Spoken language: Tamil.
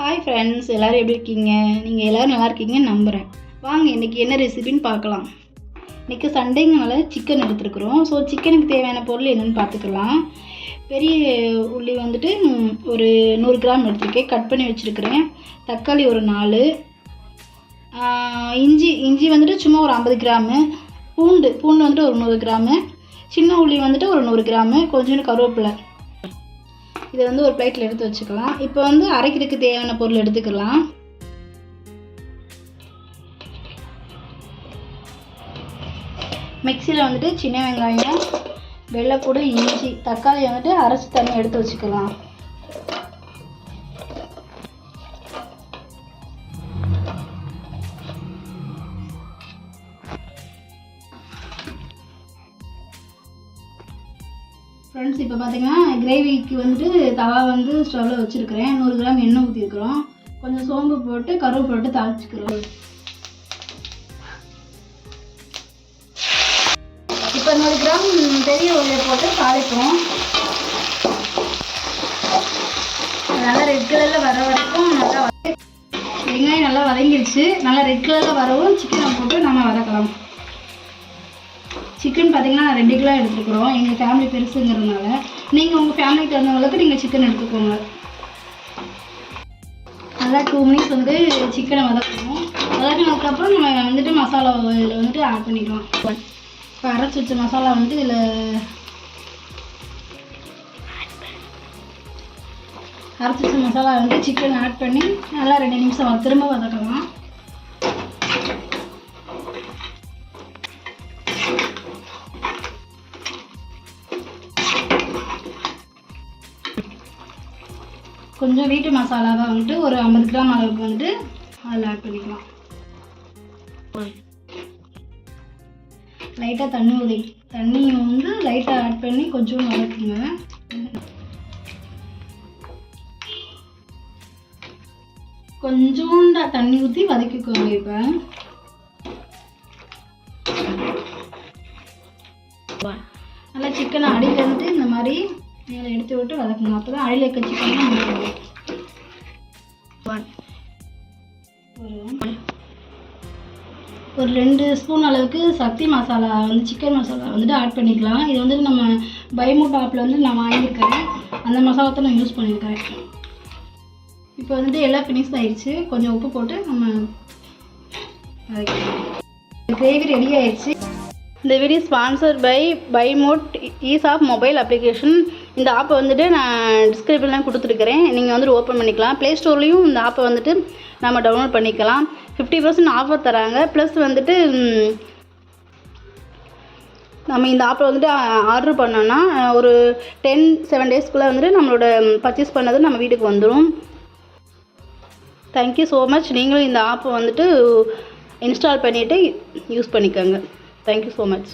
ஹாய் ஃப்ரெண்ட்ஸ், எல்லோரும் எப்படி இருக்கீங்க? நீங்கள் எல்லோரும் நல்லா இருக்கீங்கன்னு நம்புகிறேன். வாங்க இன்றைக்கி என்ன ரெசிபின்னு பார்க்கலாம். இன்றைக்கி சண்டேங்கனால சிக்கன் எடுத்துருக்குறோம். ஸோ சிக்கனுக்கு தேவையான பொருள் என்னென்னு பார்த்துக்கலாம். பெரிய உள்ளி வந்துட்டு ஒரு 100 கிராம் எடுத்துருக்கேன், கட் பண்ணி வச்சுருக்கிறேன். தக்காளி ஒரு 4, இஞ்சி வந்துட்டு சும்மா ஒரு 50 கிராமு, பூண்டு வந்துட்டு ஒரு 100 கிராமு, சின்ன உள்ளி வந்துட்டு ஒரு 100 கிராமு, கொஞ்சோண்டு கருவேப்பிலை. இதை வந்து ஒரு பிளேட்டில் எடுத்து வச்சுக்கலாம். இப்போ வந்து அரைக்கிறதுக்கு தேவையான பொருள் எடுத்துக்கலாம். மிக்சியில் வந்துட்டு சின்ன வெங்காயம், வெள்ளைப்பூடு, இஞ்சி, தக்காளி வந்துட்டு அரைச்சி தண்ணி எடுத்து வச்சுக்கலாம். ஃப்ரெண்ட்ஸ், இப்போ பார்த்தீங்கன்னா கிரேவிக்கு வந்துட்டு தவா வந்து ஸ்டவ்வில் வச்சுருக்கிறேன். 100 கிராம் எண்ணெய் ஊற்றிருக்கிறோம். கொஞ்சம் சோம்பு போட்டு கருவேப்பிலை போட்டு தாளிச்சிக்கிறோம். இப்போ 100 கிராம் பெரிய உள்ளியை போட்டு தாளிப்போம். நல்லா ரெட் கலரில் வர வரைக்கும் நல்லா வெங்காயம் நல்லா வதங்கிடுச்சு. நல்லா ரெட் கலரில் வரவும் சிக்கனை போட்டு நம்ம வதக்கலாம். சிக்கன் பார்த்திங்கன்னா 2 கிலோ எடுத்துக்கிறோம். எங்கள் ஃபேமிலி பெருசுங்கிறதுனால நீங்கள் உங்கள் ஃபேமிலிக்கு தகுந்தவங்களுக்கு நீங்கள் சிக்கன் எடுத்துக்கோங்க. நல்லா 2 மினிட்ஸ் வந்து சிக்கனை வதக்கணும். வதக்கினதுக்கப்புறம் நம்ம வந்துட்டு மசாலா இதில் வந்துட்டு ஆட் பண்ணிக்கலாம். இப்போ அரைச்சி வச்ச மசாலா வந்துட்டு இதில் அரைச்சி வச்ச மசாலா வந்து சிக்கன் ஆட் பண்ணி நல்லா 2 நிமிஷம் திரும்ப வதக்கலாம். கொஞ்சம் வீட்டு மசாலாவை வந்துட்டு ஒரு 50 கிராம் அளவுக்கு வந்துட்டு அதில் ஆட் பண்ணிக்கலாம். லைட்டாக தண்ணி வந்து லைட்டாக ஆட் பண்ணி கொஞ்சம் வதக்குங்க. கொஞ்சோண்டா தண்ணி ஊற்றி வதக்கிக்கோங்க. இப்போ நல்லா சிக்கனை அடியில் வந்துட்டு இந்த மாதிரி மேலே எடுத்து விட்டு வதக்கணும். அப்போ தான் அடியில் இருக்க சிக்கன் ஒரு 2 ஸ்பூன் அளவுக்கு சக்தி மசாலா வந்து சிக்கன் மசாலா வந்துட்டு ஆட் பண்ணிக்கலாம். இது வந்து நம்ம பைமூட் ஆப்பில் வந்து நான் வாங்கியிருக்கிறேன். அந்த மசாலாத்தை நான் யூஸ் பண்ணியிருக்கிறேன். இப்போ வந்துட்டு எல்லாம் ஃபினிஷ் ஆயிடுச்சு. கொஞ்சம் உப்பு போட்டு நம்ம கிரேவி ரெடி ஆயிடுச்சு. இந்த வீடியோ ஸ்பான்சர்ட் பை பைமோட் ஈஸ் ஆஃப் மொபைல் அப்ளிகேஷன். இந்த ஆப்பை வந்துட்டு நான் டிஸ்கிரிப்ஷன்லாம் கொடுத்துருக்கிறேன். நீங்கள் வந்துட்டு ஓப்பன் பண்ணிக்கலாம். ப்ளே ஸ்டோர்லேயும் இந்த ஆப்பை வந்துட்டு நம்ம டவுன்லோட் பண்ணிக்கலாம். 50% ஆஃபர் தராங்க. ப்ளஸ் வந்துட்டு நம்ம இந்த ஆப்பை வந்துட்டு ஆர்டர் பண்ணோன்னா ஒரு 10-7 டேஸ்க்குள்ளே வந்துட்டு நம்மளோட பர்ச்சேஸ் பண்ணது நம்ம வீட்டுக்கு வந்துடும். Thank you so much. நீங்களும் இந்த ஆப்பை வந்துட்டு இன்ஸ்டால் பண்ணிவிட்டு யூஸ் பண்ணிக்கோங்க. Thank you so much.